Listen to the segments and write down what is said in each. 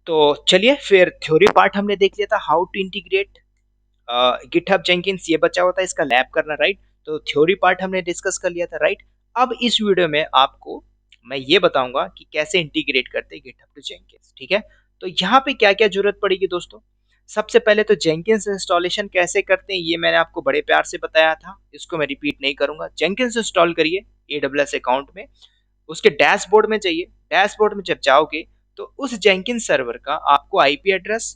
तो चलिए फिर थ्योरी पार्ट हमने देख लिया था, how to integrate GitHub Jenkins, ये बचा होता है इसका लैब करना, राइट। तो थ्योरी पार्ट हमने डिस्कस कर लिया था, राइट। अब इस वीडियो में आपको मैं ये बताऊंगा कि कैसे इंटीग्रेट करते हैं गिटहब टू जेंकिंस, ठीक है। तो यहाँ पे क्या क्या जरूरत पड़ेगी दोस्तों। सबसे पहले तो जेंकिंस इंस्टॉलेशन कैसे करते हैं ये मैंने आपको बड़े प्यार से बताया था, इसको मैं रिपीट नहीं करूंगा। जेंकिंस इंस्टॉल करिए AWS अकाउंट में, उसके डैशबोर्ड में जाइए। डैशबोर्ड में जब जाओगे तो उस जेंकिंस सर्वर का आपको आईपी एड्रेस,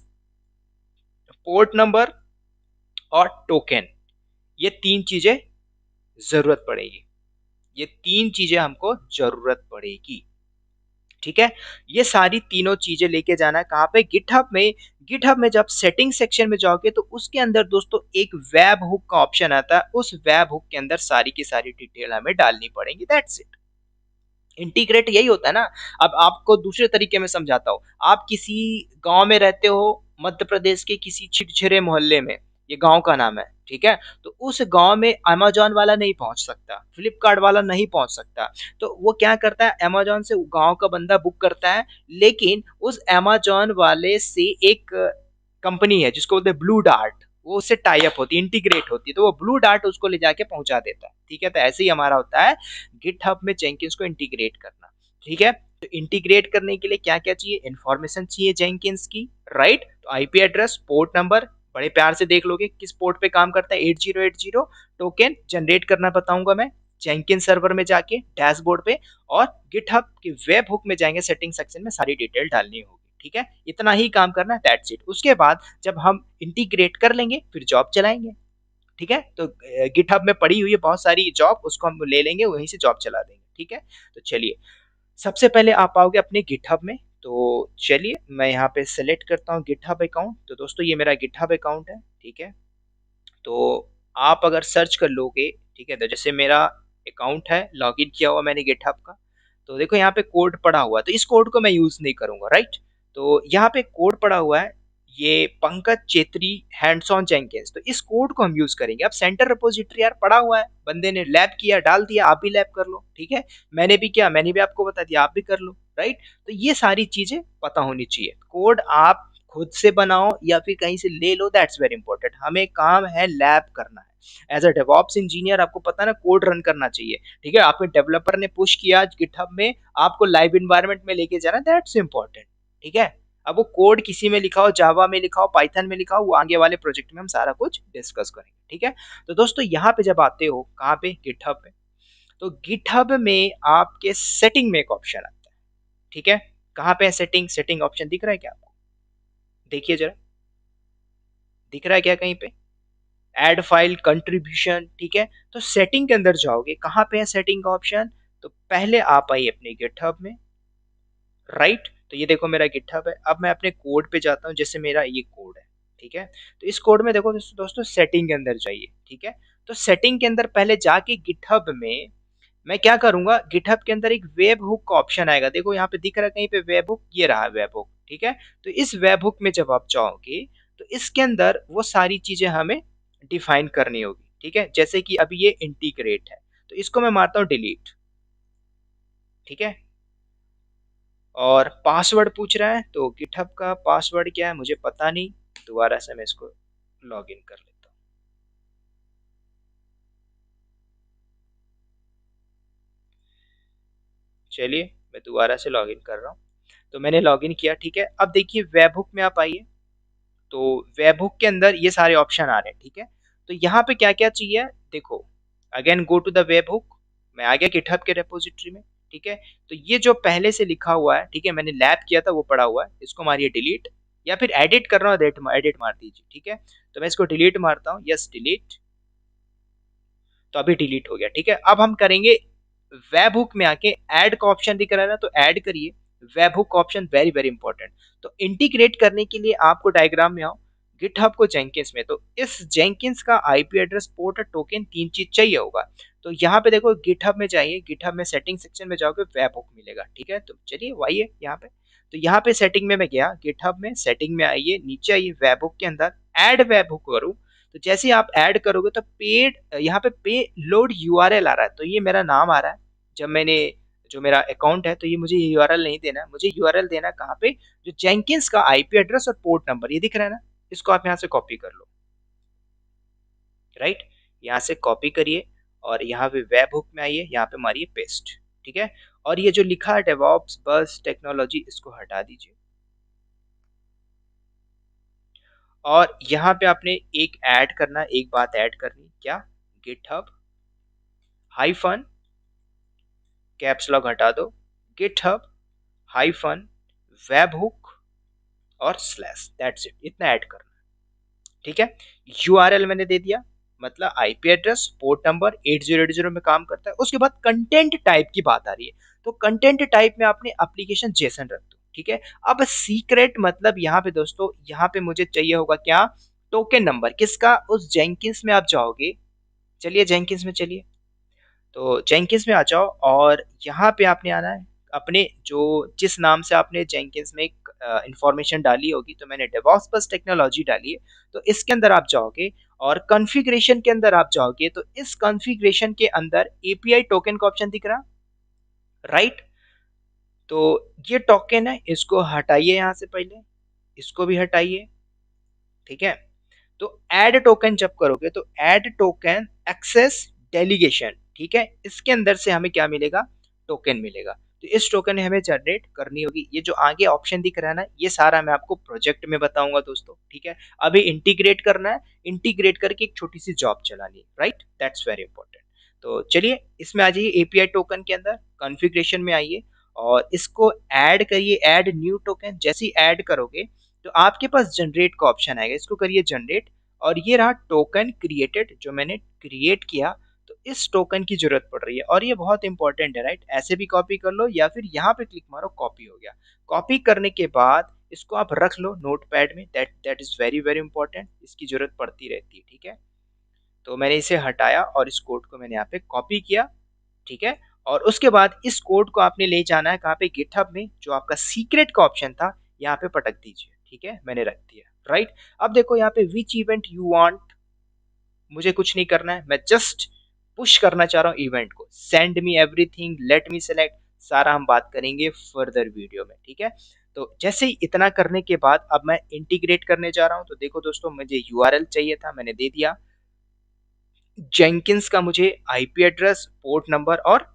पोर्ट नंबर और टोकन, ये तीन चीजें जरूरत पड़ेगी। ये तीन चीजें हमको जरूरत पड़ेगी, ठीक है। ये सारी तीनों चीजें लेके जाना है कहाँ पे, गिटहब में। गिटहब में जब सेटिंग सेक्शन में जाओगे तो उसके अंदर दोस्तों एक वेब हुक का ऑप्शन आता है, उस वेब हुक के अंदर सारी की सारी डिटेल हमें डालनी पड़ेगी, दैट्स इट। इंटीग्रेट यही होता है ना। अब आपको दूसरे तरीके में समझाता हूँ। आप किसी गांव में रहते हो, मध्य प्रदेश के किसी छिछरे मोहल्ले में, ये गांव का नाम है, ठीक है। तो उस गांव में अमेजोन वाला नहीं पहुंच सकता, फ्लिपकार्ट वाला नहीं पहुंच सकता। तो वो क्या करता है, अमेजोन से गांव का बंदा बुक करता है, लेकिन उस अमेजोन वाले से एक कंपनी है जिसको बोलते हैं ब्लू डार्ट, वो उससे टाई अप होती है, इंटीग्रेट होती है, तो वो ब्लू डार्ट उसको ले जाके पहुंचा देता है, ठीक है। तो ऐसे ही हमारा होता है गिटहब में जेंकिंस को इंटीग्रेट करना, ठीक है। तो इंटीग्रेट करने के लिए क्या क्या चाहिए, इंफॉर्मेशन चाहिए जेंकिंस की, राइट। तो आईपी एड्रेस, पोर्ट नंबर, बड़े प्यार से देख लोगे किस पोर्ट पे काम करता है, 8080। टोकन जनरेट करना बताऊंगा मैं जेंकिन सर्वर में जाके डैशबोर्ड पे, और गिटहब के वेब हुक में जाएंगे, सेटिंग सेक्शन में सारी डिटेल डालनी होगी, ठीक है। इतना ही काम करना है, दैट्स इट। उसके बाद जब हम इंटीग्रेट कर लेंगे फिर जॉब चलाएंगे, ठीक है। तो गिटहब में पड़ी हुई है बहुत सारी जॉब, उसको हम ले लेंगे, वहीं से जॉब चला देंगे, ठीक है। तो चलिए, सबसे पहले आप आओगे अपने गिटहब में। तो चलिए मैं यहाँ पे सेलेक्ट करता हूँ गिटहब अकाउंट। तो दोस्तों ये मेरा गिटहब अकाउंट है, ठीक है। तो आप अगर सर्च कर लोगे, ठीक है, तो जैसे मेरा अकाउंट है, लॉगिन किया हुआ मैंने गिटहब का, तो देखो यहाँ पे कोड पड़ा हुआ है, तो इस कोड को मैं यूज नहीं करूंगा, राइट। तो यहाँ पे कोड पड़ा हुआ है, ये Pankaj Chhetri hands on Jenkins, तो इस कोड को हम यूज करेंगे। अब सेंटर रिपोजिटरी यार पड़ा हुआ है, बंदे ने लैब किया, डाल दिया, आप भी लैब कर लो, ठीक है। मैंने भी किया, मैंने भी आपको बता दिया, आप भी कर लो, राइट। तो ये सारी चीजें पता होनी चाहिए। कोड आप खुद से बनाओ या फिर कहीं से ले लो, दैट्स वेरी इंपॉर्टेंट। हमें काम है लैब करना है। एज अ डेवऑप्स इंजीनियर आपको पता है ना, कोड रन करना चाहिए, ठीक है। आपके डेवलपर ने पुश किया गिटहब में, आपको लाइव इन्वायरमेंट में लेके जाना, दैट्स इंपॉर्टेंट, ठीक है। अब वो कोड किसी में लिखा हो, जावा में लिखा हो, पाइथन में लिखा हो, वो आगे वाले प्रोजेक्ट में हम सारा कुछ डिस्कस करेंगे, ठीक है। तो दोस्तों यहाँ पे जब आते हो, कहाँ पे, गिटहब में, तो गिटहब में आपके सेटिंग में एक ऑप्शन आता है, ठीक है। कहाँ पे है सेटिंग, सेटिंग ऑप्शन दिख रहा है क्या आपको, देखिए जरा, दिख रहा है क्या कहीं पे, ऐड फाइल कंट्रीब्यूशन, ठीक है। तो सेटिंग के अंदर जाओगे, कहाँ पे है सेटिंग का ऑप्शन, तो पहले आप आइए अपने गिटहब में, राइट। तो ये देखो मेरा गिटहब है। अब मैं अपने कोड पे जाता हूँ, जैसे मेरा ये कोड है, ठीक है। तो इस कोड में देखो दोस्तों सेटिंग के अंदर जाइए, ठीक है। तो सेटिंग के अंदर पहले जाके गिटहब में मैं क्या करूंगा, गिटहब के अंदर एक वेब हुक का ऑप्शन आएगा, देखो यहाँ पे दिख रहा है कहीं पे वेब हुक, ये रहा वेब हुक, ठीक है। तो इस वेब हुक में जब आप जाओगे तो इसके अंदर वो सारी चीजें हमें डिफाइन करनी होगी, ठीक है। जैसे कि अभी ये इंटीग्रेट है, तो इसको मैं मारता हूँ डिलीट, ठीक है। और पासवर्ड पूछ रहा है, तो गिटहब का पासवर्ड क्या है मुझे पता नहीं, दोबारा से मैं इसको लॉग इन कर लेता हूँ। चलिए मैं दोबारा से लॉग इन कर रहा हूँ। तो मैंने लॉग इन किया, ठीक है। अब देखिए वेब हुक में आप आइए, तो वेब हुक के अंदर ये सारे ऑप्शन आ रहे हैं, ठीक है। तो यहाँ पे क्या क्या चाहिए, देखो, again go to the web hook, मैं आ गया गिटहब के रेपोजिटरी में, ठीक है। तो ये जो पहले से लिखा हुआ है, ठीक है, मैंने लैब किया था वो पड़ा हुआ है, इसको मारिए डिलीट, या फिर एडिट कर रहा हूँ एडिट मार दीजिए, ठीक है। तो मैं इसको डिलीट मारता हूँ, यस डिलीट, तो अभी डिलीट हो गया, ठीक है। अब हम करेंगे वेब हुक में आके ऐड का ऑप्शन दिख रहा है ना, तो ऐड करिए web hook option, very very important. तो इंटीग्रेट करने के लिए आपको डायग्राम में आओ, गिटहब को जेंकिंस में, तो इस जेंकिंस का आईपी एड्रेस, पोर्ट और टोकन, तीन चीज चाहिए होगा। तो यहाँ पे देखो गिटहब में जाइए, गिटहब में सेटिंग सेक्शन में जाओगे, वेब हुक मिलेगा, ठीक है। तो चलिए वो आइए यहाँ पे, तो यहाँ पे सेटिंग में मैं गया, गिटहब में सेटिंग में आइए, नीचे आइए वेब हुक के अंदर, ऐड वेब हुक करूँ। तो जैसे ही आप ऐड करोगे तो पेड, यहाँ पे पे लोड यूआरएल आ रहा है, तो ये मेरा नाम आ रहा है, जब मैंने जो मेरा अकाउंट है, तो ये मुझे यूआरएल नहीं देना है, मुझे यूआरएल देना है कहाँ पे, जो जेंकिंस का आईपी एड्रेस और पोर्ट नंबर ये दिख रहा है ना, इसको आप यहाँ से कॉपी कर लो, राइट। यहाँ से कॉपी करिए और यहाँ पे वेब हुक में आइए, यहाँ पे मारिए पेस्ट, ठीक है। और ये जो लिखा है डेवऑप्स बस टेक्नोलॉजी, इसको हटा दीजिए। और यहाँ पे आपने एक ऐड करना, एक बात ऐड करनी, क्या, गिटहब हाइफन, कैप्स लॉक हटा दो, गिटहब हाइफन वेब हुक और स्लैश, दैट्स इट, इतना ऐड करना, ठीक है। यूआरएल मैंने दे दिया, मतलब आईपी एड्रेस, पोर्ट नंबर 8080 में काम करता है। उसके बाद कंटेंट टाइप की बात आ रही है, तो कंटेंट टाइप में आपने एप्लीकेशन जेसन रख दो, ठीक है। अब सीक्रेट मतलब यहाँ पे दोस्तों, यहाँ पे मुझे चाहिए होगा क्या, टोकन नंबर, किसका, उस जेंकिंस में आप जाओगे, चलिए जेंकिंस में चलिए, तो जेंकिंस में आ जाओ और यहाँ पे आपने आना है अपने जो, जिस नाम से आपने जेंकिंस में एक इंफॉर्मेशन डाली होगी, तो मैंने डेवॉप्स बस टेक्नोलॉजी डाली है, तो इसके अंदर आप जाओगे और कॉन्फ़िगरेशन के अंदर आप जाओगे, तो इस कॉन्फ़िगरेशन के अंदर एपीआई टोकन का ऑप्शन दिख रहा, राइट। तो ये टोकन है, इसको हटाइए यहाँ से, पहले इसको भी हटाइए, ठीक है। तो ऐड टोकन जब करोगे, तो ऐड टोकन एक्सेस डेलीगेशन, ठीक है, इसके अंदर से हमें क्या मिलेगा, टोकन मिलेगा। तो इस टोकन हमें जनरेट करनी होगी। ये जो आगे ऑप्शन दिख रहा है ना, ये सारा मैं आपको प्रोजेक्ट में बताऊंगा दोस्तों, ठीक है। अभी इंटीग्रेट करना है, इंटीग्रेट करके एक छोटी सी जॉब चलानी है, राइट, दैट्स वेरी इंपॉर्टेंट। तो चलिए इसमें आ जाइए, एपीआई टोकन के अंदर कॉन्फ़िगरेशन में आइए और इसको ऐड करिए, ऐड न्यू टोकन। जैसे ही ऐड करोगे तो आपके पास जनरेट का ऑप्शन आएगा, इसको करिए जनरेट, और ये रहा टोकन क्रिएटेड, जो मैंने क्रिएट किया। तो इस टोकन की जरूरत पड़ रही है और ये बहुत इंपॉर्टेंट है, राइट। ऐसे भी कॉपी कर लो या फिर यहाँ पे क्लिक मारो, कॉपी हो गया। कॉपी करने के बाद इसको आप रख लो नोटपैड में, that is very very important, इसकी जरूरत पड़ती रहती है, ठीक है। तो मैंने इसे हटाया और इस कोड को मैंने यहाँ पे कॉपी किया, ठीक है। और उसके बाद इस कोड को आपने ले जाना है कहाँ पे, गिटहब में, जो आपका सीक्रेट का ऑप्शन था यहाँ पे पटक दीजिए, ठीक है, मैंने रख दिया, राइट। अब देखो यहाँ पे विच इवेंट यू वांट, मुझे कुछ नहीं करना है, मैं जस्ट पुश करना चाह रहा हूँ इवेंट को, send me everything, let me select, सारा हम बात करेंगे फर्दर वीडियो में, ठीक है। तो जैसे ही इतना करने के बाद अब मैं इंटीग्रेट करने जा रहा हूँ। तो देखो दोस्तों, मुझे यूआरएल चाहिए था, मैंने दे दिया, जेंकिंस का मुझे आईपी एड्रेस, पोर्ट नंबर और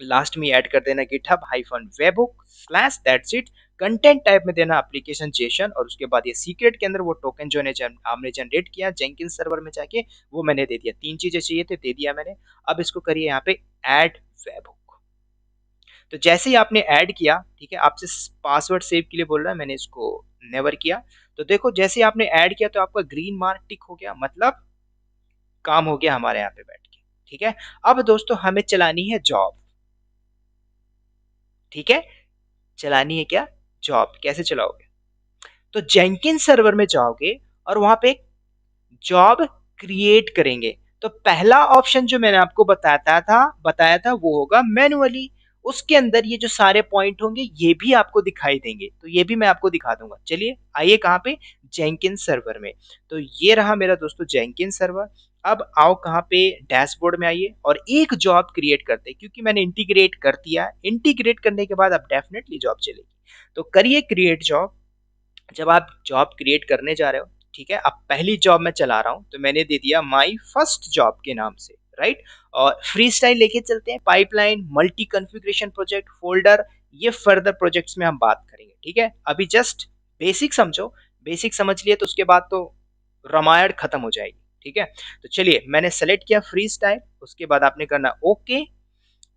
लास्ट में ऐड कर देना GitHub hyphen webhook slash, that's it. Content type में देना एप्लीकेशन जेसन, और उसके बाद ये सीक्रेट के अंदर वो टोकन जो हमने जनरेट किया जेंकिंस सर्वर में जाके, वो मैंने दे दिया। 3 चीजें चाहिए थे, दे दिया मैंने। अब इसको करिए यहाँ पे ऐड वेबहुक। तो जैसे ही आपने ऐड किया, ठीक है, आपसे पासवर्ड सेव के लिए बोल रहा है, मैंने इसको नेवर किया। तो देखो जैसे ही आपने ऐड किया तो आपका ग्रीन मार्क टिक हो गया, मतलब काम हो गया हमारे यहाँ पे बैठ के, ठीक है। अब दोस्तों हमें चलानी है जॉब, ठीक है, चलानी है क्या, जॉब। कैसे चलाओगे, तो जेंकिंस सर्वर में जाओगे और वहां पे जॉब क्रिएट करेंगे। तो पहला ऑप्शन जो मैंने आपको बताया था वो होगा मैनुअली। उसके अंदर ये जो सारे पॉइंट होंगे ये भी आपको दिखाई देंगे, तो ये भी मैं आपको दिखा दूंगा। चलिए आइए कहाँ पे, जेंकिंस सर्वर में। तो ये रहा मेरा दोस्तों जेंकिंस सर्वर। अब आओ कहाँ पे, डैशबोर्ड में आइए और एक जॉब क्रिएट करते हैं, क्योंकि मैंने इंटीग्रेट कर दिया। इंटीग्रेट करने के बाद अब डेफिनेटली जॉब चलेगी। तो करिए क्रिएट जॉब। जब आप जॉब क्रिएट करने जा रहे हो, ठीक है, अब पहली जॉब मैं चला रहा हूं, तो मैंने दे दिया माई फर्स्ट जॉब के नाम से, राइट। और फ्री स्टाइल लेके चलते हैं, pipeline, multi configuration project, folder, ये फर्दर प्रोजेक्ट्स में हम बात करेंगे, ठीक है। अभी जस्ट बेसिक समझो, बेसिक समझ लिए तो उसके बाद तो रामायण खत्म हो जाएगी, ठीक है। तो चलिए मैंने सेलेक्ट किया फ्री स्टाइल, उसके बाद आपने करना ओके।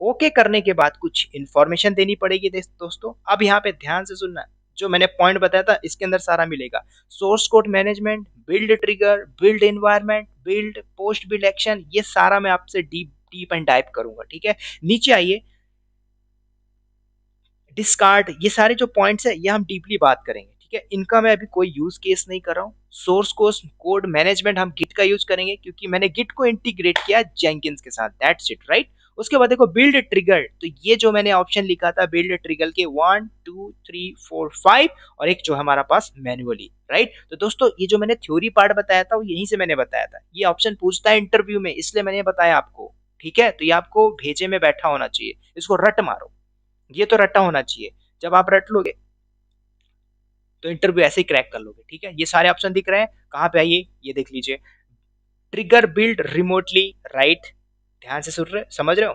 ओके करने के बाद कुछ इंफॉर्मेशन देनी पड़ेगी दोस्तों। अब यहाँ पे ध्यान से सुनना, जो मैंने पॉइंट बताया था इसके अंदर सारा मिलेगा। Source code management, build trigger, build environment, build post build action, ये सारा मैं आपसे डीप डीप एंड डाइप करूंगा, ठीक है। नीचे आइए, डिस्कार्ड, ये सारे जो पॉइंट्स है ये हम डीपली बात करेंगे, ठीक है। इनका मैं अभी कोई यूज केस नहीं कर रहा हूँ। सोर्स कोड मैनेजमेंट हम गिट का यूज करेंगे, क्योंकि मैंने गिट को इंटीग्रेट किया जेंकिंस के साथ, दैट्स इट, राइट। उसके बाद देखो बिल्ड ट्रिगर, तो ये जो मैंने ऑप्शन लिखा था बिल्ड ट्रिगर के 1 2 3 4 5, और एक जो हमारा पास मैनुअली, राइट। तो दोस्तों ये जो मैंने थ्योरी पार्ट बताया था वो यहीं से मैंने बताया था। ये ऑप्शन पूछता है इंटरव्यू में, इसलिए मैंने बताया आपको, ठीक है। तो ये आपको भेजे में बैठा होना चाहिए, इसको रट मारो, ये तो रट्टा होना चाहिए। जब आप रट लोगे तो इंटरव्यू ऐसे ही क्रैक कर लोगे। ठीक है, ये सारे ऑप्शन दिख रहे हैं, कहाँ पे आइए ये देख लीजिए। ट्रिगर बिल्ड रिमोटली, राइट, ध्यान से सुन रहे, समझ रहे हो।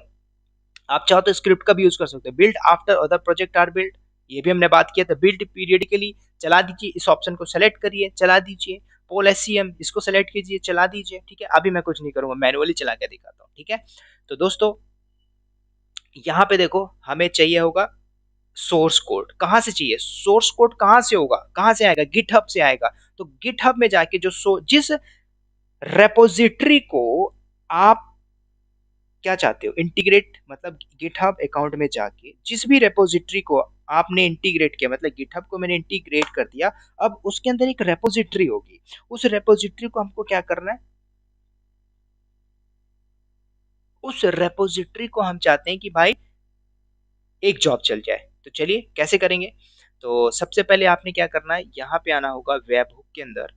आप चाहो तो स्क्रिप्ट का भी यूज कर सकते हो। Build after other project are build, ये भी हमने बात किया था। बिल्ड पीरियडिकली, चला दीजिए, इस ऑप्शन को सेलेक्ट करिए, चला दीजिए। पोल एससीएम, इसको सेलेक्ट कीजिए, चला दीजिए। ठीक है, अभी मैं कुछ नहीं करूंगा, मैनुअली चला के दिखाता हूँ। ठीक है, तो दोस्तों यहाँ पे देखो, हमें चाहिए होगा सोर्स कोड। कहाँ से चाहिए सोर्स कोड, कहाँ से होगा, कहाँ से आएगा, गिटहब से आएगा। तो गिटहब में जाके जो जिस रेपोजिटरी को आप क्या चाहते हो इंटीग्रेट, मतलब गिटहब अकाउंट में जाके जिस भी रेपोजिटरी को आपने इंटीग्रेट किया, मतलब गिटहब को मैंने इंटीग्रेट कर दिया, अब उसके अंदर एक रेपोजिटरी होगी। उस रेपोजिटरी को हमको क्या करना है, उस रेपोजिटरी को हम चाहते हैं कि भाई एक जॉब चल जाए। तो चलिए कैसे करेंगे। तो सबसे पहले आपने क्या करना है, यहाँ पे आना होगा वेब हुक के अंदर,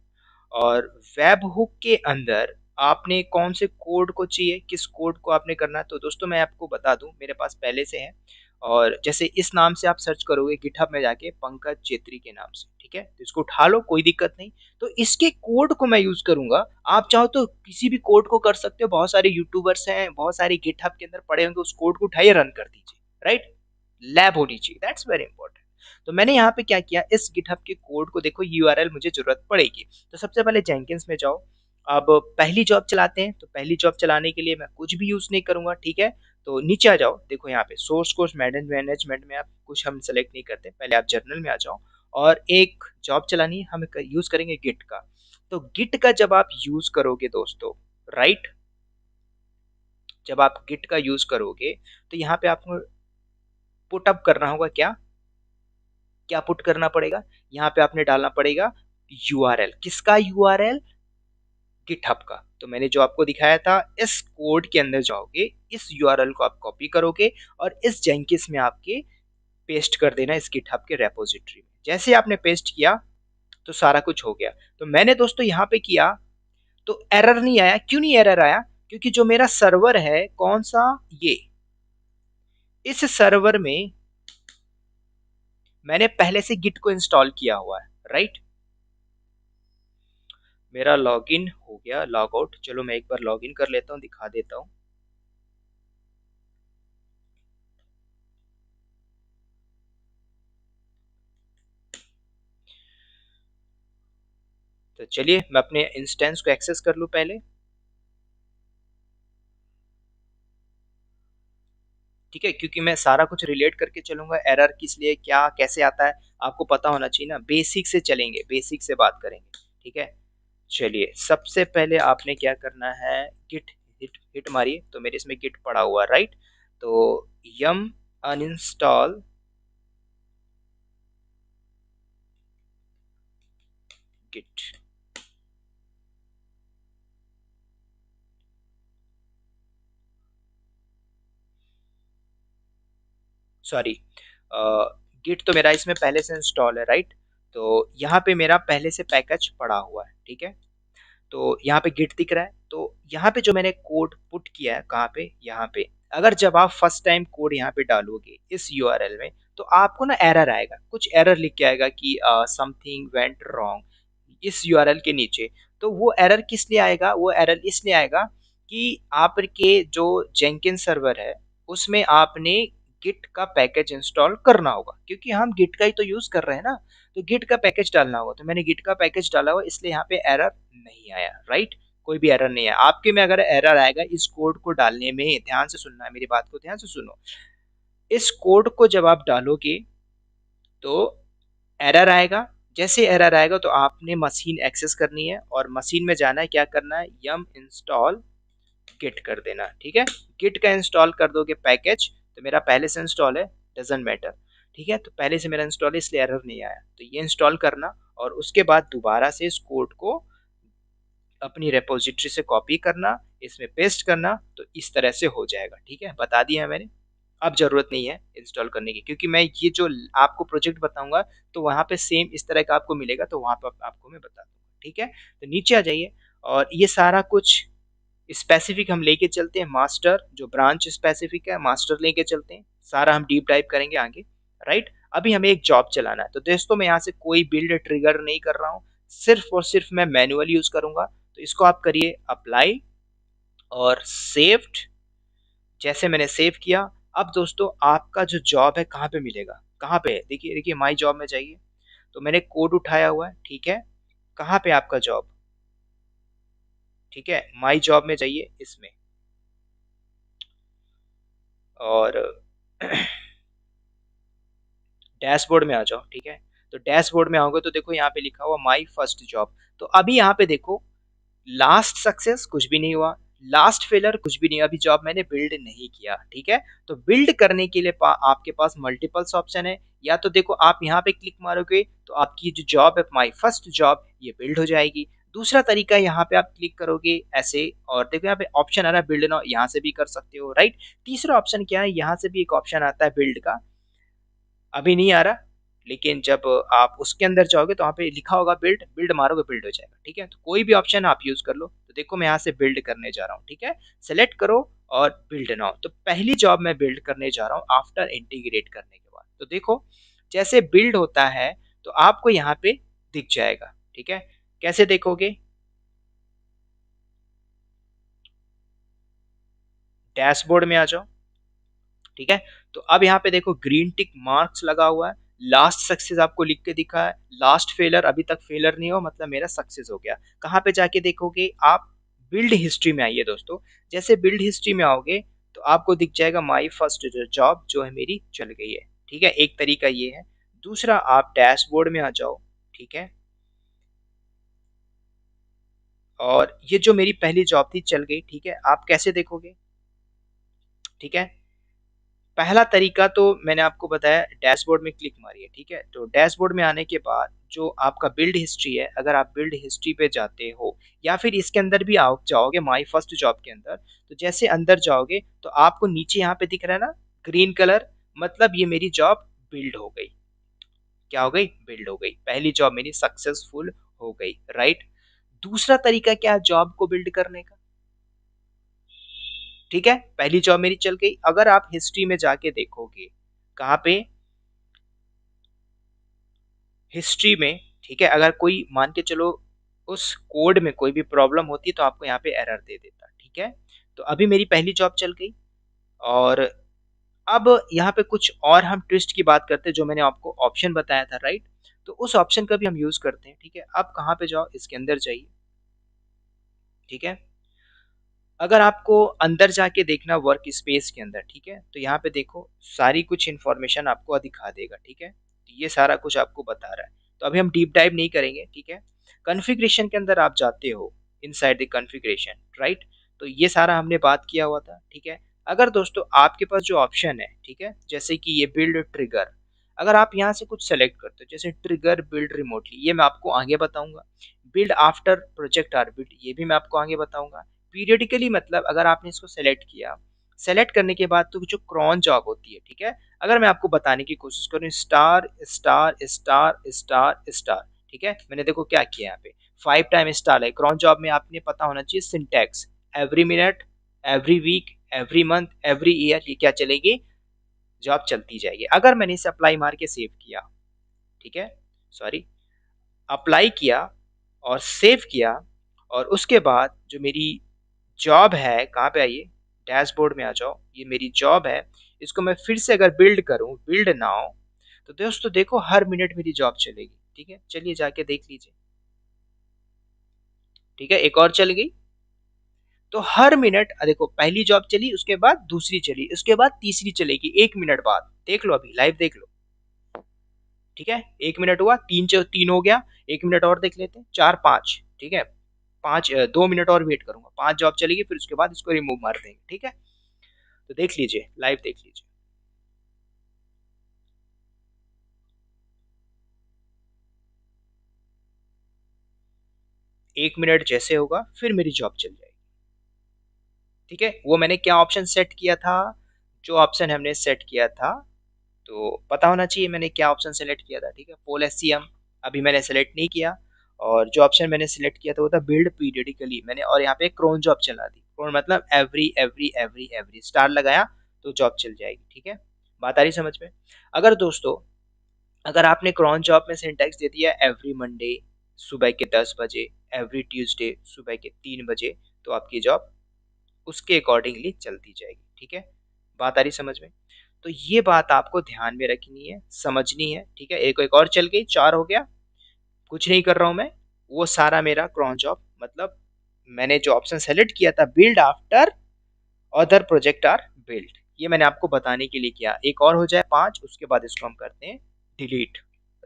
और वेब हुक के अंदर आपने कौन से कोड को चाहिए, किस कोड को आपने करना है। तो दोस्तों मैं आपको बता दूं, मेरे पास पहले से है, और जैसे इस नाम से आप सर्च करोगे गिटहब में जाके, पंकज चेत्री के नाम से, ठीक है, तो इसको उठा लो, कोई दिक्कत नहीं। तो इसके कोड को मैं यूज करूंगा। आप चाहो तो किसी भी कोड को कर सकते हो, बहुत सारे यूट्यूबर्स हैं, बहुत सारे गिटहब के अंदर पड़े होंगे, उस कोड को उठाइए, रन कर दीजिए, राइट। लैब होनी चाहिए, दैट्स वेरी इंपॉर्टेंट। तो मैंने यहाँ पे क्या किया, इस गिटहब के कोड को देखो, यूआरएल मुझे जरूरत पड़ेगी। तो सबसे पहले जेंकिंस में जाओ। अब पहली जॉब चलाते हैं, तो पहली जॉब चलाने के लिए मैं कुछ भी यूज नहीं करूंगा। ठीक है, तो नीचे आ जाओ, देखो यहाँ पे सोर्स कोड मैनेजमेंट में आप कुछ हम सेलेक्ट नहीं करते, पहले आप जर्नल में आ जाओ, और एक जॉब चलानी है, हम यूज करेंगे गिट का। तो गिट का जब आप यूज करोगे दोस्तों, राइट, जब आप गिट का यूज करोगे तो यहाँ पे आपको पुट अप करना होगा, क्या क्या पुट करना पड़ेगा, यहाँ पे आपने डालना पड़ेगा यूआरएल। किसका यूआरएल, गिटहब का। तो मैंने जो आपको दिखाया था, इस कोड के अंदर जाओगे, इस यूआरएल को आप कॉपी करोगे, और इस जेंकिस में आपके पेस्ट कर देना, इस गिटहब के रेपोजिटरी में। जैसे आपने पेस्ट किया तो सारा कुछ हो गया। तो मैंने दोस्तों यहाँ पे किया तो एरर नहीं आया। क्यों नहीं एरर आया, क्योंकि जो मेरा सर्वर है, कौन सा, ये, इस सर्वर में मैंने पहले से गिट को इंस्टॉल किया हुआ है, राइट। मेरा लॉगिन हो गया, लॉग आउट, चलो मैं एक बार लॉगिन कर लेता हूँ, दिखा देता हूँ। तो चलिए मैं अपने इंस्टेंस को एक्सेस कर लूँ पहले। ठीक है, क्योंकि मैं सारा कुछ रिलेट करके चलूंगा, एरर किस लिए, क्या कैसे आता है, आपको पता होना चाहिए ना। बेसिक से चलेंगे, बेसिक से बात करेंगे। ठीक है, चलिए सबसे पहले आपने क्या करना है, गिट हिट हिट मारिए, तो मेरे इसमें गिट पड़ा हुआ, राइट। तो यम अनइंस्टॉल गिट, सॉरी, गिट तो मेरा इसमें पहले से इंस्टॉल है, राइट। तो यहाँ पे मेरा पहले से पैकेज पड़ा हुआ है, ठीक है। तो यहाँ पे गिट दिख रहा है, तो यहाँ पे जो मैंने कोड पुट किया है, कहाँ पे, यहाँ पे, अगर जब आप फर्स्ट टाइम कोड यहाँ पे डालोगे इस यूआरएल में, तो आपको ना एरर आएगा, कुछ एरर लिख के आएगा कि समथिंग वेंट रॉन्ग इस यूआरएल के नीचे। तो वो एरर किस लिए आएगा, वो एरर इसलिए आएगा कि आपके जो जेंकिन सर्वर है, उसमें आपने गिट का पैकेज इंस्टॉल करना होगा, क्योंकि हम गिट का ही तो यूज कर रहे हैं ना। तो गिट का पैकेज डालना होगा, तो मैंने गिट का पैकेज डाला हुआ, इसलिए यहाँ पे एरर नहीं आया, राइट। कोई भी एरर नहीं है आपके में। अगर एरर आएगा इस कोड को डालने में, ध्यान से सुनना है, मेरी बात को ध्यान से सुनो। इस कोड को जब आप डालोगे तो एरर आएगा। जैसे एरर आएगा तो आपने मशीन एक्सेस करनी है, और मशीन में जाना है, क्या करना है, यम इंस्टॉल गिट कर देना। ठीक है, गिट का इंस्टॉल कर दोगे पैकेज, तो मेरा पहले से इंस्टॉल है, डजेंट मैटर। ठीक है, तो पहले से मेरा इंस्टॉल है, इसलिए एरर नहीं आया। तो ये इंस्टॉल करना, और उसके बाद दोबारा से इस कोड को अपनी रेपोजिटरी से कॉपी करना, इसमें पेस्ट करना, तो इस तरह से हो जाएगा। ठीक है, बता दिया मैंने। अब जरूरत नहीं है इंस्टॉल करने की, क्योंकि मैं ये जो आपको प्रोजेक्ट बताऊंगा, तो वहां पे सेम इस तरह का आपको मिलेगा, तो वहां पर आपको मैं बता दूंगा। ठीक है, तो नीचे आ जाइए, और ये सारा कुछ स्पेसिफिक हम लेके चलते हैं। मास्टर जो ब्रांच स्पेसिफिक है, मास्टर लेके चलते हैं। सारा हम डीप डाइव करेंगे आगे, राइट। अभी हमें एक जॉब चलाना है, तो दोस्तों मैं यहाँ से कोई बिल्ड ट्रिगर नहीं कर रहा हूँ, सिर्फ और सिर्फ मैं मैनुअल यूज करूंगा। तो इसको आप करिए अप्लाई और सेव्ड। जैसे मैंने सेव किया, अब दोस्तों आपका जो जॉब है कहाँ पे मिलेगा, कहाँ पे है, देखिए देखिए माई जॉब में जाइए, तो मैंने कोड उठाया हुआ है, ठीक है। कहाँ पे आपका जॉब, ठीक है, माई जॉब में जाइए इसमें, और डैशबोर्ड में आ जाओ, ठीक है। तो डैशबोर्ड में आओगे तो देखो यहाँ पे लिखा हुआ माई फर्स्ट जॉब। तो अभी यहाँ पे देखो लास्ट सक्सेस कुछ भी नहीं हुआ, लास्ट फेलर कुछ भी नहीं, अभी जॉब मैंने बिल्ड नहीं किया, ठीक है। तो बिल्ड करने के लिए आपके पास मल्टीपल्स ऑप्शन है, या तो देखो आप यहाँ पे क्लिक मारोगे तो आपकी जो जॉब है माई फर्स्ट जॉब ये बिल्ड हो जाएगी। दूसरा तरीका यहाँ पे आप क्लिक करोगे ऐसे, और देखो यहाँ पे ऑप्शन आ रहा है बिल्ड नाउ, यहाँ से भी कर सकते हो, राइट। तीसरा ऑप्शन क्या है, यहाँ से भी एक ऑप्शन आता है बिल्ड का, अभी नहीं आ रहा, लेकिन जब आप उसके अंदर जाओगे तो वहाँ पे लिखा होगा बिल्ड, बिल्ड मारोगे बिल्ड हो जाएगा, ठीक है। तो कोई भी ऑप्शन आप यूज कर लो। तो देखो मैं यहाँ से बिल्ड करने जा रहा हूँ, ठीक है, सेलेक्ट करो और बिल्ड नाउ। तो पहली जॉब मैं बिल्ड करने जा रहा हूँ आफ्टर इंटीग्रेट करने के बाद। तो देखो जैसे बिल्ड होता है तो आपको यहाँ पे दिख जाएगा, ठीक है। कैसे देखोगे, डैशबोर्ड में आ जाओ, ठीक है। तो अब यहाँ पे देखो ग्रीन टिक मार्क्स लगा हुआ है, लास्ट सक्सेस आपको लिख के दिखा है, लास्ट फेलर अभी तक फेलर नहीं हो मतलब मेरा सक्सेस हो गया। कहाँ पे जाके देखोगे आप, बिल्ड हिस्ट्री में आइए दोस्तों। जैसे बिल्ड हिस्ट्री में आओगे तो आपको दिख जाएगा माई फर्स्ट जॉब जो है मेरी चल गई है, ठीक है, एक तरीका ये है। दूसरा आप डैशबोर्ड में आ जाओ, ठीक है, और ये जो मेरी पहली जॉब थी चल गई, ठीक है। आप कैसे देखोगे, ठीक है, पहला तरीका तो मैंने आपको बताया, डैशबोर्ड में क्लिक मारिए, ठीक है। तो डैशबोर्ड में आने के बाद जो आपका बिल्ड हिस्ट्री है, अगर आप बिल्ड हिस्ट्री पे जाते हो या फिर इसके अंदर भी आओ जाओगे माई फर्स्ट जॉब के अंदर, तो जैसे अंदर जाओगे तो आपको नीचे यहाँ पे दिख रहा है ना ग्रीन कलर, मतलब ये मेरी जॉब बिल्ड हो गई। क्या हो गई, बिल्ड हो गई, पहली जॉब मेरी सक्सेसफुल हो गई, राइट। दूसरा तरीका क्या है जॉब को बिल्ड करने का, ठीक है, पहली जॉब मेरी चल गई। अगर आप हिस्ट्री में जाके देखोगे, कहाँ पे, हिस्ट्री में, ठीक है, अगर कोई मान के चलो उस कोड में कोई भी प्रॉब्लम होती है तो आपको यहाँ पे एरर दे देता, ठीक है। तो अभी मेरी पहली जॉब चल गई, और अब यहाँ पे कुछ और हम ट्विस्ट की बात करते हैं, जो मैंने आपको ऑप्शन बताया था, राइट। तो उस ऑप्शन का भी हम यूज करते हैं, ठीक है। अब कहाँ पे जाओ, इसके अंदर जाइए, ठीक है। अगर आपको अंदर जाके देखना वर्क स्पेस के अंदर, ठीक है, तो यहाँ पे देखो सारी कुछ इन्फॉर्मेशन आपको दिखा देगा, ठीक है। तो ये सारा कुछ आपको बता रहा है, तो अभी हम डीप डाइव नहीं करेंगे, ठीक है। कॉन्फ़िगरेशन के अंदर आप जाते हो, इनसाइड द कॉन्फ़िगरेशन, राइट। तो ये सारा हमने बात किया हुआ था, ठीक है। अगर दोस्तों आपके पास जो ऑप्शन है, ठीक है, जैसे कि ये बिल्ड ट्रिगर, अगर आप यहाँ से कुछ सेलेक्ट करते हो, जैसे ट्रिगर बिल्ड रिमोटली, ये मैं आपको आगे बताऊंगा। Build after project are build, ये भी मैं आपको आगे बताऊंगा। पीरियडिकली मतलब अगर आपने इसको सेलेक्ट किया, सेलेक्ट करने के बाद तो जो क्रॉन जॉब होती है, ठीक है, अगर मैं आपको बताने की कोशिश करूँ, star star star star star, ठीक है, मैंने देखो क्या किया यहाँ पे 5 टाइम स्टार है। क्रॉन जॉब में आपने पता होना चाहिए syntax, every minute, every week, every month, every year, ये क्या चलेगी, जॉब चलती जाएगी। अगर मैंने इसे अप्लाई मार के सेव किया, ठीक है, सॉरी, अप्लाई किया और सेव किया, और उसके बाद जो मेरी जॉब है, कहाँ पे आइए, डैशबोर्ड में आ जाओ, ये मेरी जॉब है, इसको मैं फिर से अगर बिल्ड करूं, बिल्ड नाउ, तो दोस्तों देखो हर मिनट मेरी जॉब चलेगी, ठीक है। चलिए जाके देख लीजिए, ठीक है, एक और चल गई। तो हर मिनट देखो पहली जॉब चली, उसके बाद दूसरी चली, उसके बाद तीसरी चलेगी, 1 मिनट बाद, देख लो अभी लाइव देख लो, ठीक है। 1 मिनट हुआ, तीन हो गया, 1 मिनट और देख लेते हैं, 4 5, ठीक है, 2 मिनट और वेट करूंगा, 5 जॉब चलेगी, फिर उसके बाद इसको रिमूव मार देंगे, ठीक है। तो देख लीजिए, लाइव देख लीजिए, 1 मिनट जैसे होगा फिर मेरी जॉब चल जाएगी, ठीक है। वो मैंने क्या ऑप्शन सेट किया था, जो ऑप्शन हमने सेट किया था, तो पता होना चाहिए मैंने क्या ऑप्शन सेलेक्ट किया था, ठीक है, पोल एससीएम अभी मैंने सेलेक्ट नहीं किया, और जो ऑप्शन मैंने सेलेक्ट किया था वो था बिल्ड पीरियडिकली, मैंने और यहाँ पे क्रोन जॉब चला दी, क्रोन मतलब every every every every star लगाया तो जॉब चल जाएगी, ठीक है। बात आ रही समझ में? अगर दोस्तों, अगर आपने क्रॉन जॉब में सिंटैक्स दे दिया एवरी मंडे सुबह के 10 बजे, एवरी ट्यूसडे सुबह के 3 बजे, तो आपकी जॉब उसके अकॉर्डिंगली चलती जाएगी, ठीक है? बात आ रही समझ में? तो ये बात आपको ध्यान में रखनी है, समझनी है, ठीक है? एक और चल गई, 4 हो गया। कुछ नहीं कर रहा हूँ मैं, वो सारा मेरा क्रॉन जॉब, मतलब मैंने जो ऑप्शन सेलेक्ट किया था build after other project are build, ये मैंने आपको बताने के लिए किया। एक और हो जाए 5, उसके बाद इसको हम करते हैं डिलीट,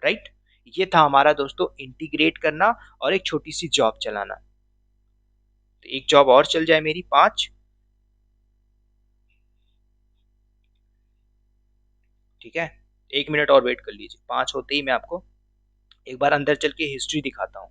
राइट? ये था हमारा दोस्तों इंटीग्रेट करना और एक छोटी सी जॉब चलाना। तो एक जॉब और चल जाए मेरी 5, ठीक है? 1 मिनट और वेट कर लीजिए, 5 होते ही मैं आपको एक बार अंदर चल के हिस्ट्री दिखाता हूँ।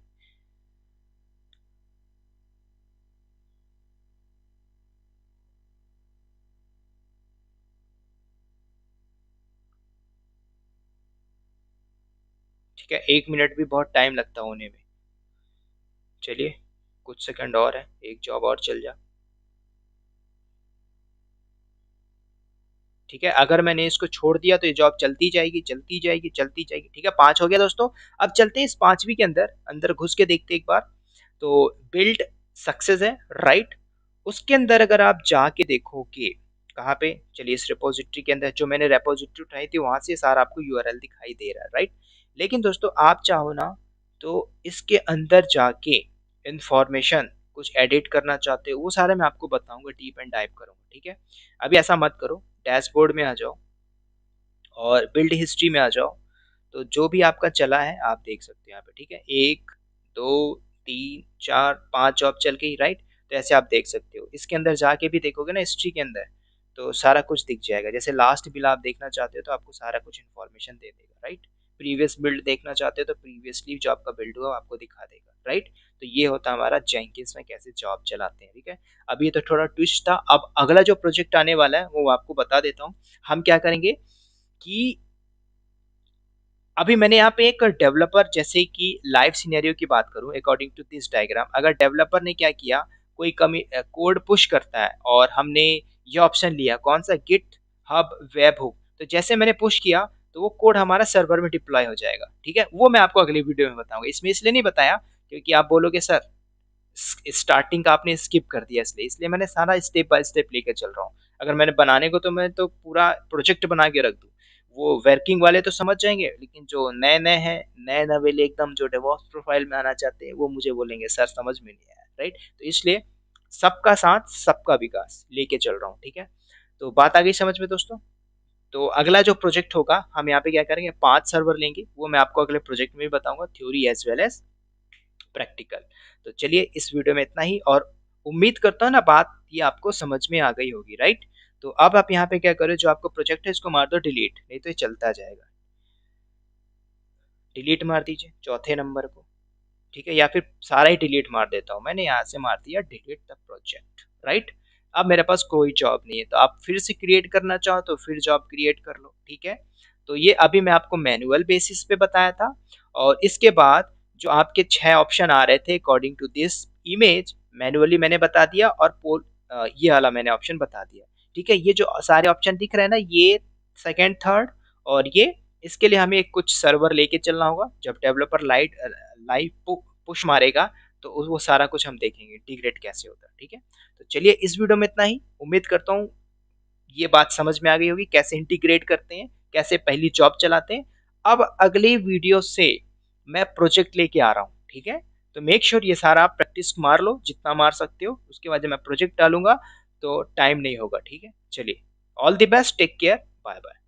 ठीक है, 1 मिनट भी बहुत टाइम लगता है होने में। चलिए कुछ सेकंड और है, एक जॉब और चल जा। ठीक है, अगर मैंने इसको छोड़ दिया तो ये जॉब चलती जाएगी, चलती जाएगी, चलती जाएगी। ठीक है, 5 हो गया दोस्तों। अब चलते हैं इस 5वीं के अंदर, अंदर घुस के देखते हैं एक बार। तो बिल्ड सक्सेस है, राइट? उसके अंदर अगर आप जाके देखोगे, कहाँ पे? चलिए इस रिपोजिटरी के अंदर, जो मैंने रिपोजिटरी उठाई थी वहां से सारा आपको यूआरएल दिखाई दे रहा है, राइट? लेकिन दोस्तों आप चाहो ना तो इसके अंदर जाके इंफॉर्मेशन कुछ एडिट करना चाहते हो, वो सारे मैं आपको बताऊंगा, डीप एंड डाइव करूंगा, ठीक है? अभी ऐसा मत करो, डैशबोर्ड में आ जाओ और बिल्ड हिस्ट्री में आ जाओ। तो जो भी आपका चला है आप देख सकते हो यहाँ पे, ठीक है? 1 2 3 4 5 जॉब चल गई, राइट? तो ऐसे आप देख सकते हो। इसके अंदर जाके भी देखोगे ना हिस्ट्री के अंदर, तो सारा कुछ दिख जाएगा। जैसे लास्ट बिल आप देखना चाहते हो तो आपको सारा कुछ इन्फॉर्मेशन दे देगा, राइट? प्रीवियस बिल्ड देखना चाहते हो तो प्रीवियसली जो आपका बिल्ड हुआ आपको दिखा देगा, राइट? तो ये होता है हमारा जेंकिंस में कैसे जॉब चलाते हैं, ठीक है? अभी तो थोड़ा ट्विस्ट था। अब अगला जो प्रोजेक्ट आने वाला है वो आपको बता देता हूँ। हम क्या करेंगे कि अभी मैंने यहाँ पे एक डेवलपर, जैसे कि लाइव सिनेरियो की बात करूँ अकॉर्डिंग टू दिस डायग्राम, अगर डेवलपर ने क्या किया, कोई कमी कोड पुश करता है और हमने ये ऑप्शन लिया, कौन सा? GitHub web hook. तो जैसे मैंने पुश किया तो वो कोड हमारा सर्वर में डिप्लॉय हो जाएगा, ठीक है? वो मैं आपको अगली वीडियो में बताऊंगा। इसमें इसलिए नहीं बताया क्योंकि आप बोलोगे सर स्टार्टिंग का आपने स्किप कर दिया, इसलिए इसलिए मैंने सारा स्टेप बाय स्टेप लेकर चल रहा हूँ। अगर मैंने बनाने को तो मैं तो पूरा प्रोजेक्ट बना के रख दूँ, वो वर्किंग वाले तो समझ जाएंगे, लेकिन जो नए नए हैं, नए नवेले एकदम जो डेवॉप्स प्रोफाइल में आना चाहते हैं, वो मुझे बोलेंगे सर समझ में नहीं आया, राइट? तो इसलिए सबका साथ सबका विकास लेके चल रहा हूँ, ठीक है? तो बात आ गई समझ में दोस्तों? तो अगला जो प्रोजेक्ट होगा हम यहाँ पे क्या करेंगे, 5 सर्वर लेंगे, वो मैं आपको अगले प्रोजेक्ट में भी बताऊंगा, theory as well as practical. तो चलिए इस वीडियो में इतना ही, और उम्मीद करता हूँ ना बात ये आपको समझ में आ गई होगी, राइट? तो अब आप यहाँ पे क्या करो, जो आपको प्रोजेक्ट है इसको मार दो डिलीट, नहीं तो ये चलता जाएगा। डिलीट मार दीजिए चौथे नंबर को, ठीक है? या फिर सारा ही डिलीट मार देता हूँ, मैंने यहाँ से मार दिया डिलीट द प्रोजेक्ट, राइट? अब मेरे पास कोई जॉब नहीं है, तो आप फिर से क्रिएट करना चाहो तो फिर जॉब क्रिएट कर लो, ठीक है? तो ये अभी मैं आपको मैनुअल बेसिस पे बताया था, और इसके बाद जो आपके 6 ऑप्शन आ रहे थे according to this image, manually मैंने बता दिया, और पोल ये वाला मैंने ऑप्शन बता दिया, ठीक है? ये जो सारे ऑप्शन दिख रहे हैं ना, ये सेकंड थर्ड और ये, इसके लिए हमें कुछ सर्वर लेके चलना होगा। जब डेवलपर लाइव पुश मारेगा तो वो सारा कुछ हम देखेंगे इंटीग्रेट कैसे होता है, ठीक है? तो चलिए इस वीडियो में इतना ही। उम्मीद करता हूँ ये बात समझ में आ गई होगी, कैसे इंटीग्रेट करते हैं, कैसे पहली जॉब चलाते हैं। अब अगली वीडियो से मैं प्रोजेक्ट लेके आ रहा हूँ, ठीक है? तो मेक श्योर ये सारा आप प्रैक्टिस मार लो जितना मार सकते हो, उसके बाद जब मैं प्रोजेक्ट डालूंगा तो टाइम नहीं होगा, ठीक है? चलिए all the best, take care, bye bye.